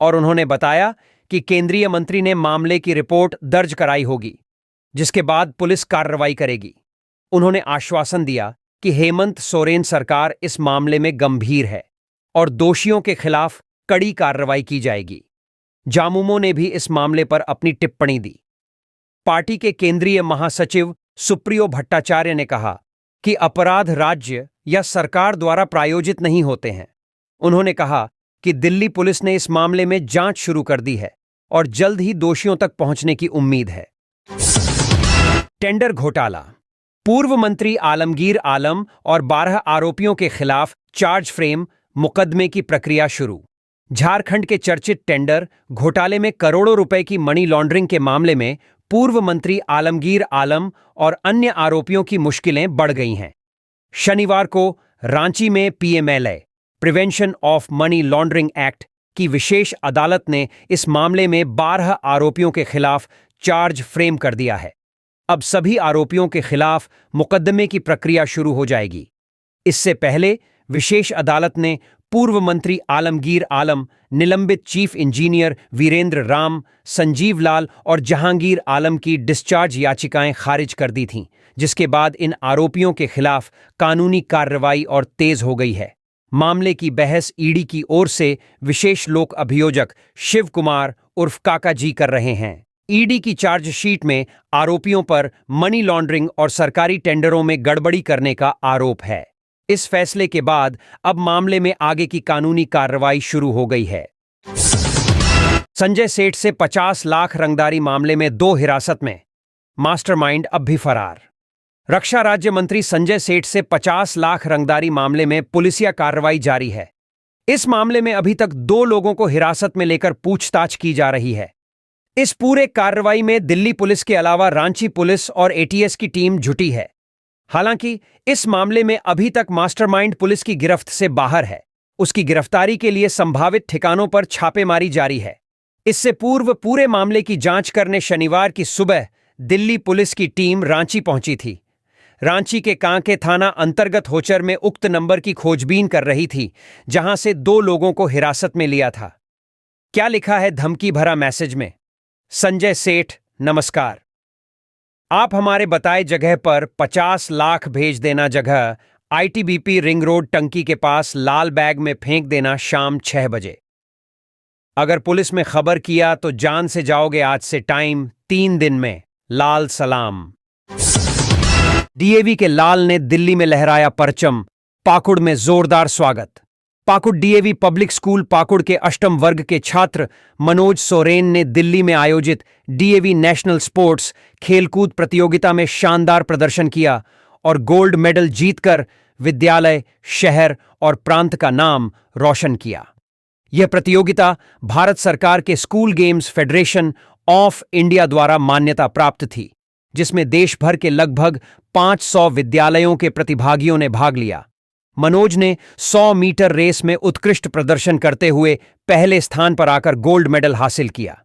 Speaker 1: और उन्होंने बताया कि केंद्रीय मंत्री ने मामले की रिपोर्ट दर्ज कराई होगी, जिसके बाद पुलिस कार्रवाई करेगी। उन्होंने आश्वासन दिया कि हेमंत सोरेन सरकार इस मामले में गंभीर है और दोषियों के खिलाफ कड़ी कार्रवाई की जाएगी। झामुमो ने भी इस मामले पर अपनी टिप्पणी दी। पार्टी के केंद्रीय महासचिव सुप्रियो भट्टाचार्य ने कहा कि अपराध राज्य या सरकार द्वारा प्रायोजित नहीं होते हैं। उन्होंने कहा कि दिल्ली पुलिस ने इस मामले में जांच शुरू कर दी है और जल्द ही दोषियों तक पहुंचने की उम्मीद है। टेंडर घोटाला। पूर्व मंत्री आलमगीर आलम और 12 आरोपियों के खिलाफ चार्ज फ्रेम मुकदमे की प्रक्रिया शुरू। झारखंड के चर्चित टेंडर घोटाले में करोड़ों रुपए की मनी लॉन्ड्रिंग के मामले में पूर्व मंत्री आलमगीर आलम और अन्य आरोपियों की मुश्किलें बढ़ गई हैं। शनिवार को रांची में PMLA prevention of money laundering act की विशेष अदालत ने इस मामले में 12 आरोपियों के खिलाफ चार्ज फ्रेम कर दिया है। अब सभी आरोपियों के खिलाफ मुकदमे की प्रक्रिया शुरू हो जाएगी। इससे पहले विशेष अदालत ने पूर्व मंत्री आलमगीर आलम, निलंबित चीफ इंजीनियर वीरेंद्र राम, संजीव लाल और जहांगीर आलम की डिस्चार्ज याचिकाएं खारिज कर दी थीं, जिसके बाद इन आरोपियों के खिलाफ कानूनी कार्रवाई और तेज हो गई है। मामले की बहस ईडी की ओर से विशेष लोक अभियोजक शिव कुमार उर्फ काका जी कर रहे हैं। ईडी की चार्जशीट में आरोपियों पर मनी लॉन्ड्रिंग और सरकारी टेंडरों में गड़बड़ी करने का आरोप है। इस फैसले के बाद अब मामले में आगे की कानूनी कार्रवाई शुरू हो गई है। संजय सेठ से 50 लाख रंगदारी मामले में 2 हिरासत में, मास्टरमाइंड अब भी फरार। रक्षा राज्य मंत्री संजय सेठ से 50 लाख रंगदारी मामले में पुलिसिया कार्रवाई जारी है। इस मामले में अभी तक 2 लोगों को हिरासत में लेकर पूछताछ की जा रही है। इस पूरे कार्रवाई में दिल्ली पुलिस के अलावा रांची पुलिस और एटीएस की टीम जुटी है। हालांकि इस मामले में अभी तक मास्टरमाइंड पुलिस की गिरफ्त से बाहर है। उसकी गिरफ्तारी के लिए संभावित ठिकानों पर छापेमारी जारी है। इससे पूर्व पूरे मामले की जांच करने शनिवार की सुबह दिल्ली पुलिस की टीम रांची पहुंची थी। रांची के कांके थाना अंतर्गत होचर में उक्त नंबर की खोजबीन कर रही थी, जहां से 2 लोगों को हिरासत में लिया था। क्या लिखा है धमकी भरा मैसेज में? संजय सेठ, नमस्कार। आप हमारे बताए जगह पर 50 लाख भेज देना। जगह आईटीबीपी रिंग रोड टंकी के पास, लाल बैग में फेंक देना शाम 6 बजे। अगर पुलिस में खबर किया तो जान से जाओगे। आज से टाइम 3 दिन में। लाल सलाम। डीएवी के लाल ने दिल्ली में लहराया परचम, पाकुड़ में जोरदार स्वागत। Pakur DAV public school Pakur के अष्टम वर्ग के छात्र मनोज सोरेन ने दिल्ली में आयोजित डीएवी नेशनल स्पोर्ट्स खेलकूद प्रतियोगिता में शानदार प्रदर्शन किया और गोल्ड मेडल जीतकर विद्यालय, शहर और प्रांत का नाम रोशन किया। यह प्रतियोगिता भारत सरकार के school games federation of India द्वारा मान्यता प्राप्त थी, जिसमें देश भर के लगभग 500 विद्यालयों के प्रतिभागियों ने भाग लिया। मनोज ने 100 मीटर रेस में उत्कृष्ट प्रदर्शन करते हुए पहले स्थान पर आकर गोल्ड मेडल हासिल किया।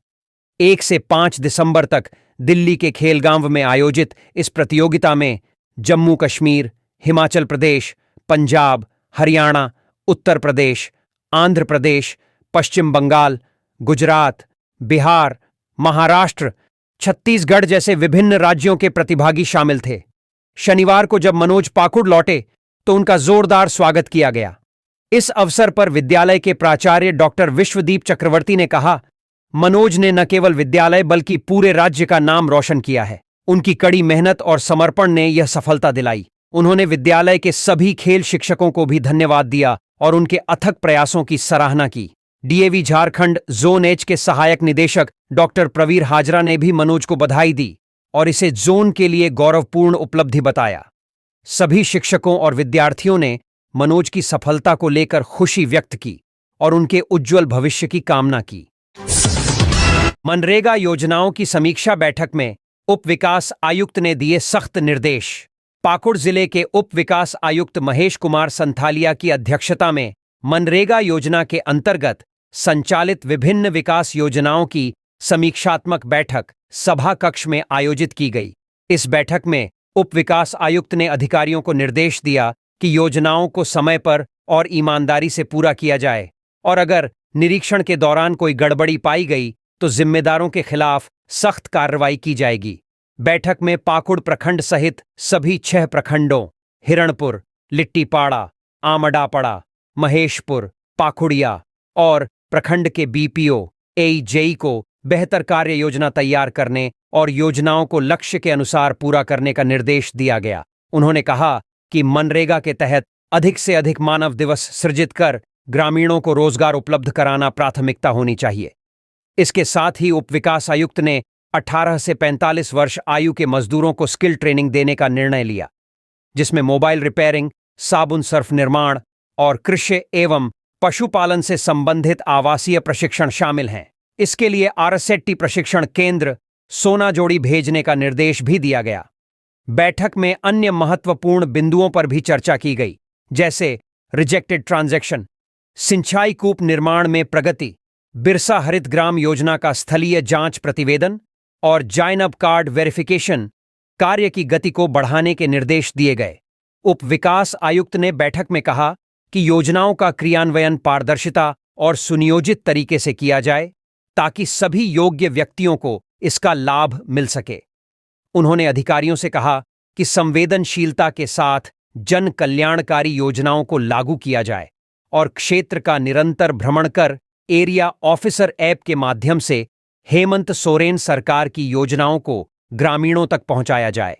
Speaker 1: 1 से 5 दिसंबर तक दिल्ली के खेलगांव में आयोजित इस प्रतियोगिता में जम्मू कश्मीर, हिमाचल प्रदेश, पंजाब, हरियाणा, उत्तर प्रदेश, आंध्र प्रदेश, पश्चिम बंगाल, गुजरात, बिहार, महाराष्ट्र, छत्तीसगढ़ जैसे विभिन्न राज्यों के प्रतिभागी शामिल थे। शनिवार को जब मनोज पाकुड़ लौटे तो उनका जोरदार स्वागत किया गया। इस अवसर पर विद्यालय के प्राचार्य डॉक्टर विश्वदीप चक्रवर्ती ने कहा, मनोज ने न केवल विद्यालय बल्कि पूरे राज्य का नाम रोशन किया है। उनकी कड़ी मेहनत और समर्पण ने यह सफलता दिलाई। उन्होंने विद्यालय के सभी खेल शिक्षकों को भी धन्यवाद दिया और उनके अथक प्रयासों की सराहना की। डीएवी झारखंड जोन एच के सहायक निदेशक डॉक्टर प्रवीर हाजरा ने भी मनोज को बधाई दी और इसे जोन के लिए गौरवपूर्ण उपलब्धि बताया। सभी शिक्षकों और विद्यार्थियों ने मनोज की सफलता को लेकर खुशी व्यक्त की और उनके उज्जवल भविष्य की कामना की। मनरेगा योजनाओं की समीक्षा बैठक में उप विकास आयुक्त ने दिए सख्त निर्देश। पाकुड़ जिले के उप विकास आयुक्त महेश कुमार संथालिया की अध्यक्षता में मनरेगा योजना के अंतर्गत संचालित विभिन्न विकास योजनाओं की समीक्षात्मक बैठक सभा कक्ष में आयोजित की गई। इस बैठक में उप विकास आयुक्त ने अधिकारियों को निर्देश दिया कि योजनाओं को समय पर और ईमानदारी से पूरा किया जाए और अगर निरीक्षण के दौरान कोई गड़बड़ी पाई गई तो जिम्मेदारों के खिलाफ सख्त कार्रवाई की जाएगी। बैठक में पाकुड़ प्रखंड सहित सभी 6 प्रखंडों हिरणपुर, लिट्टीपाड़ा, आमडापड़ा, महेशपुर, पाकुड़िया और प्रखंड के बीपीओ, एईजेई को बेहतर कार्य योजना तैयार करने और योजनाओं को लक्ष्य के अनुसार पूरा करने का निर्देश दिया गया। उन्होंने कहा कि मनरेगा के तहत अधिक से अधिक मानव दिवस सृजित कर ग्रामीणों को रोजगार उपलब्ध कराना प्राथमिकता होनी चाहिए। इसके साथ ही उप विकास आयुक्त ने 18 से 45 वर्ष आयु के मजदूरों को स्किल ट्रेनिंग देने का निर्णय लिया, जिसमें मोबाइल रिपेयरिंग, साबुन सर्फ निर्माण और कृषि एवं पशुपालन से संबंधित आवासीय प्रशिक्षण शामिल हैं। इसके लिए आरएसएटी प्रशिक्षण केंद्र, सोना जोड़ी भेजने का निर्देश भी दिया गया। बैठक में अन्य महत्वपूर्ण बिंदुओं पर भी चर्चा की गई, जैसे रिजेक्टेड ट्रांजैक्शन, सिंचाई कूप निर्माण में प्रगति, बिरसा हरित ग्राम योजना का स्थलीय जांच प्रतिवेदन और जाइनब कार्ड वेरिफिकेशन कार्य की गति को बढ़ाने के निर्देश दिए गए। उप विकास आयुक्त ने बैठक में कहा कि योजनाओं का क्रियान्वयन पारदर्शिता और सुनियोजित तरीके से किया जाए ताकि सभी योग्य व्यक्तियों को इसका लाभ मिल सके। उन्होंने अधिकारियों से कहा कि संवेदनशीलता के साथ जन कल्याणकारी योजनाओं को लागू किया जाए और क्षेत्र का निरंतर भ्रमण कर एरिया ऑफिसर ऐप के माध्यम से हेमंत सोरेन सरकार की योजनाओं को ग्रामीणों तक पहुंचाया जाए।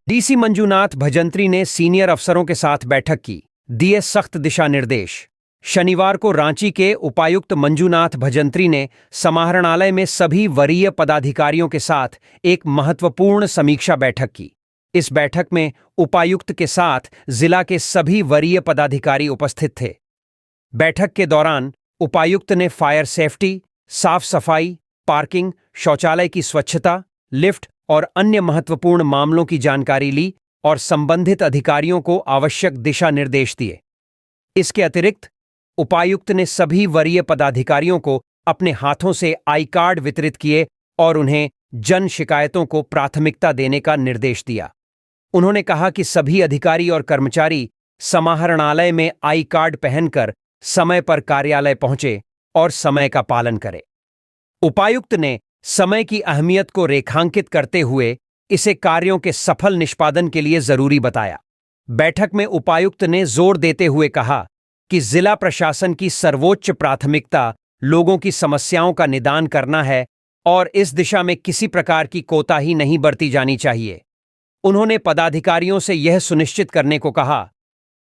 Speaker 1: डीसी मंजूनाथ भजंत्री ने सीनियर अफसरों के साथ बैठक की, दिए सख्त दिशा निर्देश। शनिवार को रांची के उपायुक्त मंजूनाथ भजंत्री ने समाहरणालय में सभी वरीय पदाधिकारियों के साथ एक महत्वपूर्ण समीक्षा बैठक की। इस बैठक में उपायुक्त के साथ जिला के सभी वरीय पदाधिकारी उपस्थित थे। बैठक के दौरान उपायुक्त ने फायर सेफ्टी, साफ सफाई, पार्किंग, शौचालय की स्वच्छता, लिफ्ट और अन्य महत्वपूर्ण मामलों की जानकारी ली और संबंधित अधिकारियों को आवश्यक दिशा निर्देश दिए। इसके अतिरिक्त उपायुक्त ने सभी वरीय पदाधिकारियों को अपने हाथों से आई कार्ड वितरित किए और उन्हें जन शिकायतों को प्राथमिकता देने का निर्देश दिया। उन्होंने कहा कि सभी अधिकारी और कर्मचारी समाहरणालय में आई कार्ड पहनकर समय पर कार्यालय पहुंचे और समय का पालन करें। उपायुक्त ने समय की अहमियत को रेखांकित करते हुए इसे कार्यों के सफल निष्पादन के लिए जरूरी बताया। बैठक में उपायुक्त ने जोर देते हुए कहा कि जिला प्रशासन की सर्वोच्च प्राथमिकता लोगों की समस्याओं का निदान करना है और इस दिशा में किसी प्रकार की कोताही नहीं बरती जानी चाहिए। उन्होंने पदाधिकारियों से यह सुनिश्चित करने को कहा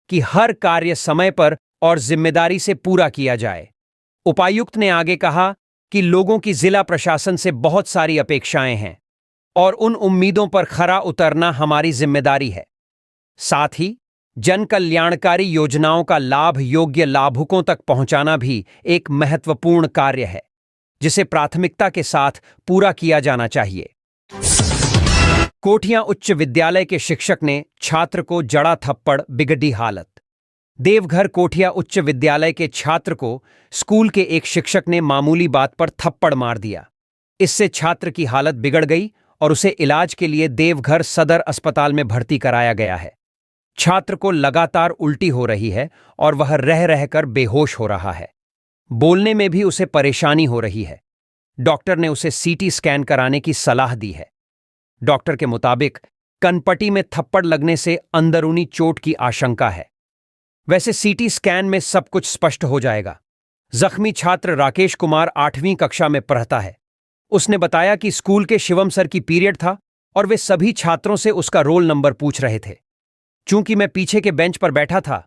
Speaker 1: कि हर कार्य समय पर और जिम्मेदारी से पूरा किया जाए। उपायुक्त ने आगे कहा कि लोगों की जिला प्रशासन से बहुत सारी अपेक्षाएं हैं और उन उम्मीदों पर खरा उतरना हमारी जिम्मेदारी है। साथ ही जन कल्याणकारी योजनाओं का लाभ योग्य लाभुकों तक पहुंचाना भी एक महत्वपूर्ण कार्य है, जिसे प्राथमिकता के साथ पूरा किया जाना चाहिए। कोठियां उच्च विद्यालय के शिक्षक ने छात्र को जड़ा थप्पड़, बिगड़ी हालत। देवघर कोठिया उच्च विद्यालय के छात्र को स्कूल के एक शिक्षक ने मामूली बात पर थप्पड़ मार दिया। इससे छात्र की हालत बिगड़ गई और उसे इलाज के लिए देवघर सदर अस्पताल में भर्ती कराया गया है। छात्र को लगातार उल्टी हो रही है और वह रह रहकर बेहोश हो रहा है। बोलने में भी उसे परेशानी हो रही है। डॉक्टर ने उसे सीटी स्कैन कराने की सलाह दी है। डॉक्टर के मुताबिक कनपटी में थप्पड़ लगने से अंदरूनी चोट की आशंका है। वैसे सीटी स्कैन में सब कुछ स्पष्ट हो जाएगा। जख्मी छात्र राकेश कुमार 8वीं कक्षा में पढ़ता है। उसने बताया कि स्कूल के शिवम सर की पीरियड था और वे सभी छात्रों से उसका रोल नंबर पूछ रहे थे। चूंकि मैं पीछे के बेंच पर बैठा था,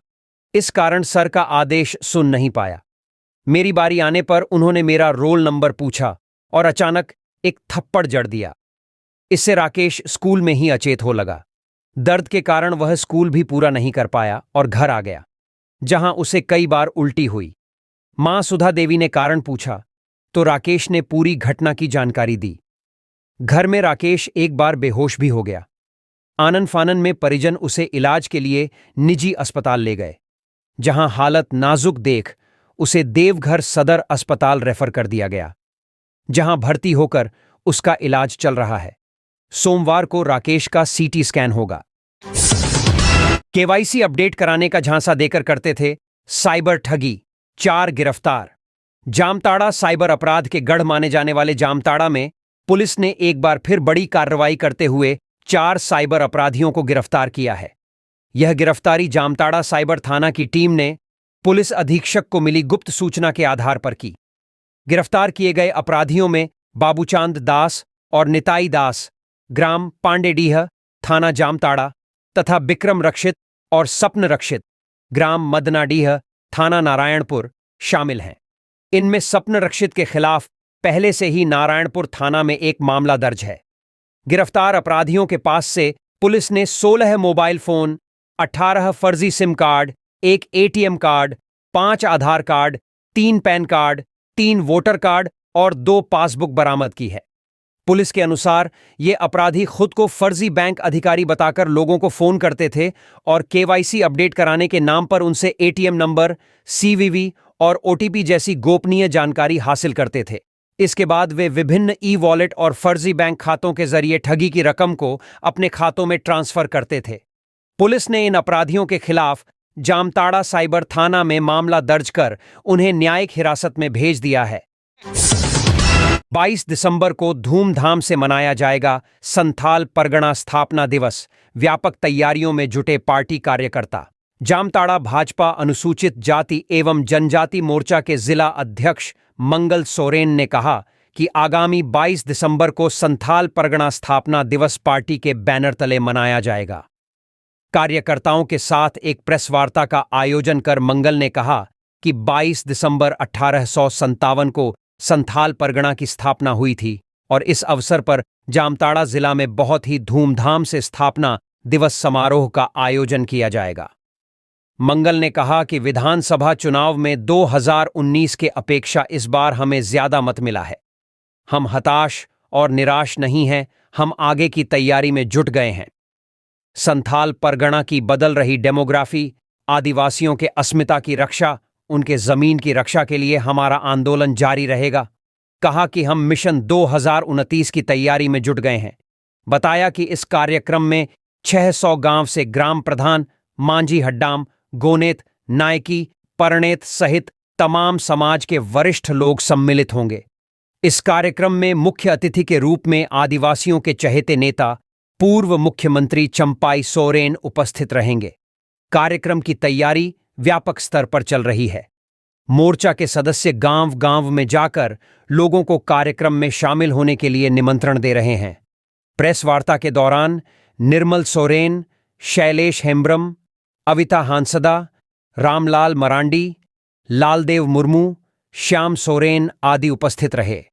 Speaker 1: इस कारण सर का आदेश सुन नहीं पाया। मेरी बारी आने पर उन्होंने मेरा रोल नंबर पूछा और अचानक एक थप्पड़ जड़ दिया। इससे राकेश स्कूल में ही अचेत हो लगा। दर्द के कारण वह स्कूल भी पूरा नहीं कर पाया और घर आ गया, जहां उसे कई बार उल्टी हुई। मां सुधा देवी ने कारण पूछा तो राकेश ने पूरी घटना की जानकारी दी। घर में राकेश एक बार बेहोश भी हो गया। आनन फानन में परिजन उसे इलाज के लिए निजी अस्पताल ले गए, जहां हालत नाजुक देख उसे देवघर सदर अस्पताल रेफर कर दिया गया, जहां भर्ती होकर उसका इलाज चल रहा है। सोमवार को राकेश का सीटी स्कैन होगा। केवाईसी अपडेट कराने का झांसा देकर करते थे साइबर ठगी, 4 गिरफ्तार। जामताड़ा साइबर अपराध के गढ़ माने जाने वाले जामताड़ा में पुलिस ने एक बार फिर बड़ी कार्रवाई करते हुए 4 साइबर अपराधियों को गिरफ्तार किया है। यह गिरफ्तारी जामताड़ा साइबर थाना की टीम ने पुलिस अधीक्षक को मिली गुप्त सूचना के आधार पर की। गिरफ्तार किए गए अपराधियों में बाबूचांद दास और निताई दास, ग्राम पांडेडीह, थाना जामताड़ा, तथा बिक्रम रक्षित और सपन रक्षित, ग्राम मदनाडीह, थाना नारायणपुर शामिल हैं। इनमें सपन रक्षित के खिलाफ पहले से ही नारायणपुर थाना में एक मामला दर्ज है। गिरफ्तार अपराधियों के पास से पुलिस ने 16 मोबाइल फोन, 18 फर्जी SIM card, 1 ATM card, 5 Aadhaar card, 3 PAN card, 3 voter card और 2 पासबुक बरामद की है। पुलिस के अनुसार ये अपराधी खुद को फर्जी बैंक अधिकारी बताकर लोगों को फोन करते थे और केवाईसी अपडेट कराने के नाम पर उनसे एटीएम नंबर, सीवीवी और ओटीपी जैसी गोपनीय जानकारी हासिल करते थे। इसके बाद वे विभिन्न ई-वॉलेट और फर्जी बैंक खातों के जरिए ठगी की रकम को अपने खातों में ट्रांसफर करते थे। पुलिस ने इन अपराधियों के खिलाफ जामताड़ा साइबर थाना में मामला दर्ज कर उन्हें न्यायिक हिरासत में भेज दिया है। 22 दिसंबर को धूमधाम से मनाया जाएगा संथाल परगना स्थापना दिवस। व्यापक तैयारियों में जुटे पार्टी कार्यकर्ता। जामताड़ा भाजपा अनुसूचित जाति एवं जनजाति मोर्चा के जिला अध्यक्ष मंगल सोरेन ने कहा कि आगामी 22 दिसंबर को संथाल परगना स्थापना दिवस पार्टी के बैनर तले मनाया जाएगा। कार्यकर्ताओं के साथ एक प्रेस वार्ता का आयोजन कर मंगल ने कहा कि 22 दिसंबर 1857 को संथाल परगना की स्थापना हुई थी और इस अवसर पर जामताड़ा जिला में बहुत ही धूमधाम से स्थापना दिवस समारोह का आयोजन किया जाएगा। मंगल ने कहा कि विधानसभा चुनाव में 2019 के अपेक्षा इस बार हमें ज्यादा मत मिला है। हम हताश और निराश नहीं हैं, हम आगे की तैयारी में जुट गए हैं। संथाल परगना की बदल रही डेमोग्राफी, आदिवासियों के अस्मिता की रक्षा, उनके जमीन की रक्षा के लिए हमारा आंदोलन जारी रहेगा। कहा कि हम मिशन 2029 की तैयारी में जुट गए हैं। बताया कि इस कार्यक्रम में 600 गांव से ग्राम प्रधान, मांझी हड्डाम, गोनेत, नायकी, परनेत सहित तमाम समाज के वरिष्ठ लोग सम्मिलित होंगे। इस कार्यक्रम में मुख्य अतिथि के रूप में आदिवासियों के चहेते नेता पूर्व मुख्यमंत्री चंपाई सोरेन उपस्थित रहेंगे। कार्यक्रम की तैयारी व्यापक स्तर पर चल रही है। मोर्चा के सदस्य गांव-गांव में जाकर लोगों को कार्यक्रम में शामिल होने के लिए निमंत्रण दे रहे हैं। प्रेस वार्ता के दौरान निर्मल सोरेन, शैलेश हेम्ब्रम, अविता हांसदा, रामलाल मरांडी, लालदेव मुर्मू, श्याम सोरेन आदि उपस्थित रहे।